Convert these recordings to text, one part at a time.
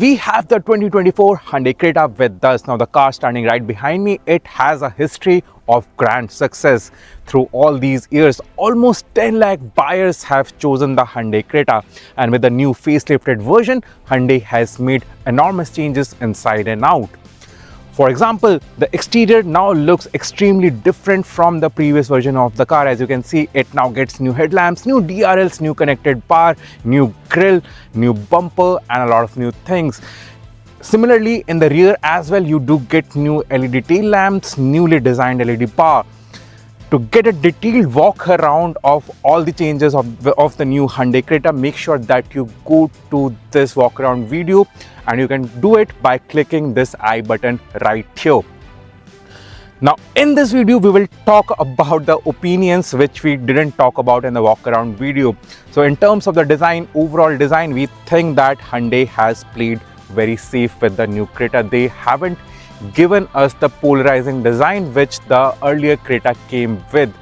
we have the 2024 Hyundai Creta with us. Now the car standing right behind me, it has a history of grand success through all these years. Almost 10 lakh buyers have chosen the Hyundai Creta, and with the new facelifted version, Hyundai has made enormous changes inside and out. For example, the exterior now looks extremely different from the previous version of the car. As you can see, it now gets new headlamps, new DRLs, new connected bar, new grille, new bumper, and a lot of new things. Similarly, in the rear as well, you do get new LED tail lamps, newly designed LED bar. To get a detailed walk around of all the changes of the new Hyundai Creta, make sure that you go to this walk around video, and you can do it by clicking this I button right here. Now in this video, we will talk about the opinions which we didn't talk about in the walk around video. So in terms of the design, overall design, we think that Hyundai has played very safe with the new Creta. They haven't given us the polarizing design which the earlier Creta came with.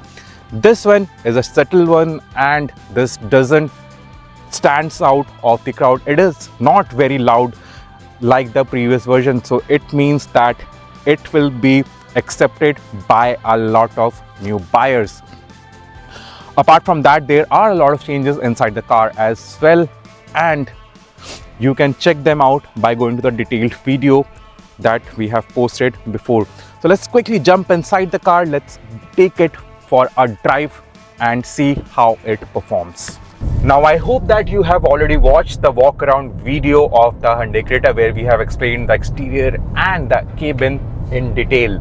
This one is a subtle one, and this doesn't stands out of the crowd. It is not very loud like the previous version, so it means that it will be accepted by a lot of new buyers. Apart from that, there are a lot of changes inside the car as well, and you can check them out by going to the detailed video that we have posted before. So let's quickly jump inside the car. Let's take it for a drive and see how it performs. Now I hope that you have already watched the walk around video of the Hyundai Creta, where we have explained the exterior and the cabin in detail.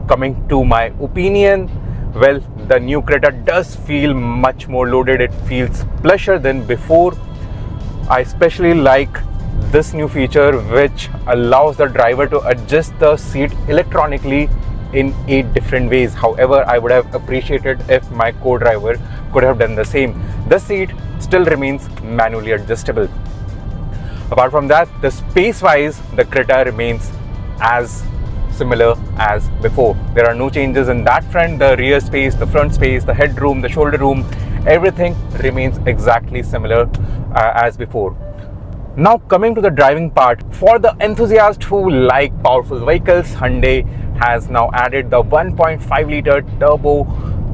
Coming to my opinion, well, the new Creta does feel much more loaded. It feels plusher than before. I especially like this new feature which allows the driver to adjust the seat electronically in 8 different ways. However, I would have appreciated if my co-driver could have done the same. The seat still remains manually adjustable. Apart from that, the space wise, the Creta remains as similar as before. There are no changes in that front. The rear space, the front space, the headroom, the shoulder room, everything remains exactly similar as before. Now coming to the driving part, for the enthusiasts who like powerful vehicles, Hyundai has now added the 1.5 litre turbo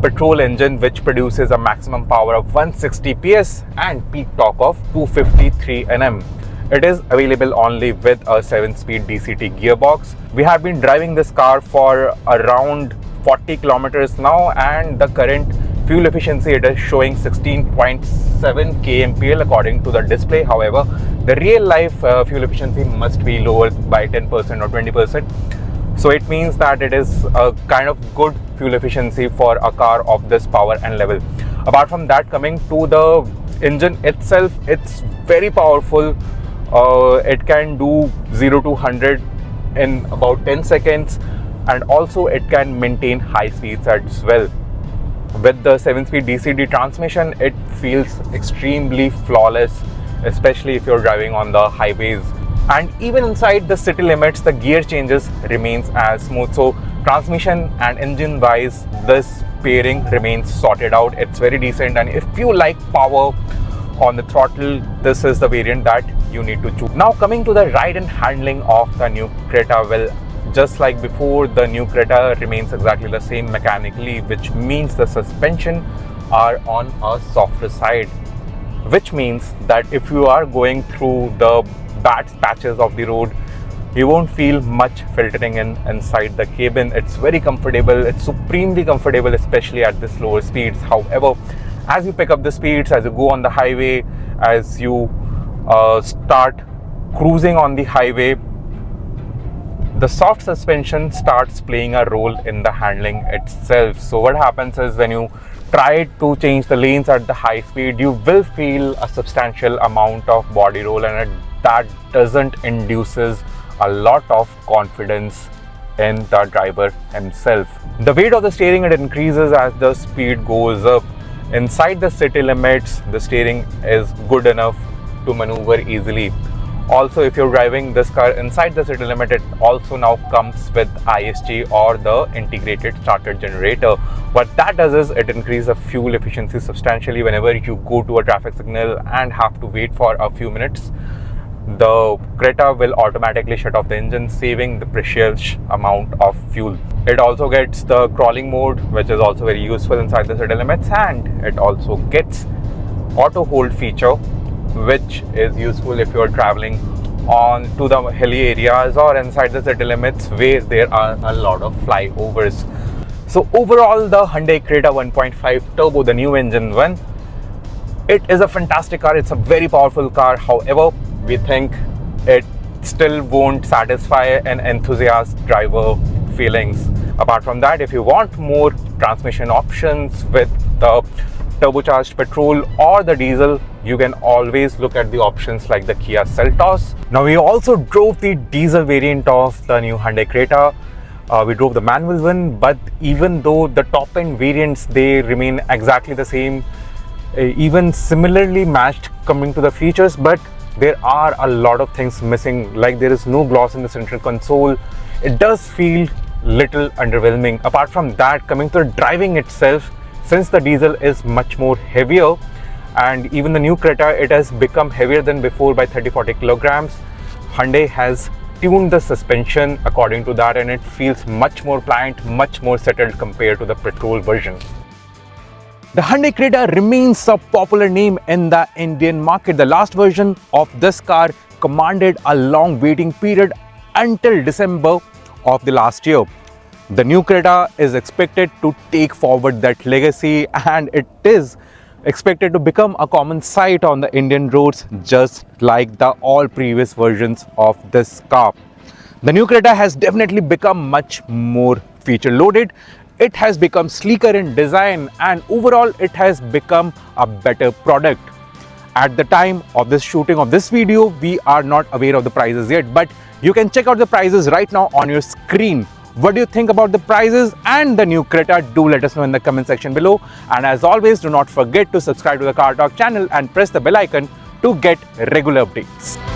petrol engine which produces a maximum power of 160 PS and peak torque of 253 Nm. It is available only with a 7-speed DCT gearbox. We have been driving this car for around 40 kilometers now, and the current fuel efficiency, it is showing 16.7 kmpl according to the display. However, the real life fuel efficiency must be lower by 10% or 20%. So it means that it is a kind of good fuel efficiency for a car of this power and level. Apart from that, coming to the engine itself, it's very powerful. It can do 0 to 100 in about 10 seconds, and also it can maintain high speeds as well. With the 7-speed DCT transmission, it feels extremely flawless, especially if you're driving on the highways. And even inside the city limits, the gear changes remains as smooth. So transmission and engine wise, this pairing remains sorted out. It's very decent, and if you like power on the throttle, this is the variant that you need to choose. Now coming to the ride and handling of the new Creta, well, just like before, the new Creta remains exactly the same mechanically, which means the suspension are on a softer side, which means that if you are going through the bad patches of the road, you won't feel much filtering inside the cabin. It's very comfortable. It's supremely comfortable, especially at this lower speeds. However, as you pick up the speeds, as you go on the highway, as you start cruising on the highway, the soft suspension starts playing a role in the handling itself. So what happens is, when you try to change the lanes at the high speed, you will feel a substantial amount of body roll, and that doesn't induces a lot of confidence in the driver himself. The weight of the steering, it increases as the speed goes up. Inside the city limits, the steering is good enough to maneuver easily. Also, if you're driving this car inside the city limit, it also now comes with ISG, or the integrated starter generator. What that does is it increases the fuel efficiency substantially whenever you go to a traffic signal and have to wait for a few minutes. the Creta will automatically shut off the engine, saving the precious amount of fuel. It also gets the crawling mode, which is also very useful inside the city limits, and it also gets auto hold feature, which is useful if you're traveling on to the hilly areas or inside the city limits where there are a lot of flyovers. So overall, the Hyundai Creta 1.5 turbo, the new engine one, it is a fantastic car. It's a very powerful car. However, we think it still won't satisfy an enthusiast driver feelings. Apart from that, if you want more transmission options with the turbocharged petrol or the diesel, you can always look at the options like the Kia Seltos. Now, we also drove the diesel variant of the new Hyundai Creta. We drove the manual one, but even though the top end variants, they remain exactly the same, even similarly matched coming to the features, but there are a lot of things missing, like there is no gloss in the central console. It does feel little underwhelming. Apart from that, coming to the driving itself, since the diesel is much more heavier, and even the new Creta, it has become heavier than before by 30-40 kilograms. Hyundai has tuned the suspension according to that, and it feels much more pliant, much more settled compared to the petrol version. The Hyundai Creta remains a popular name in the Indian market. The last version of this car commanded a long waiting period until December of the last year. The new Creta is expected to take forward that legacy, and it is expected to become a common sight on the Indian roads, just like the all previous versions of this car. The new Creta has definitely become much more feature loaded. It has become sleeker in design, and overall it has become a better product. At the time of this shooting of this video, we are not aware of the prices yet, but you can check out the prices right now on your screen. What do you think about the prices and the new Creta? Do let us know in the comment section below. And as always, do not forget to subscribe to the Car Talk channel and press the bell icon to get regular updates.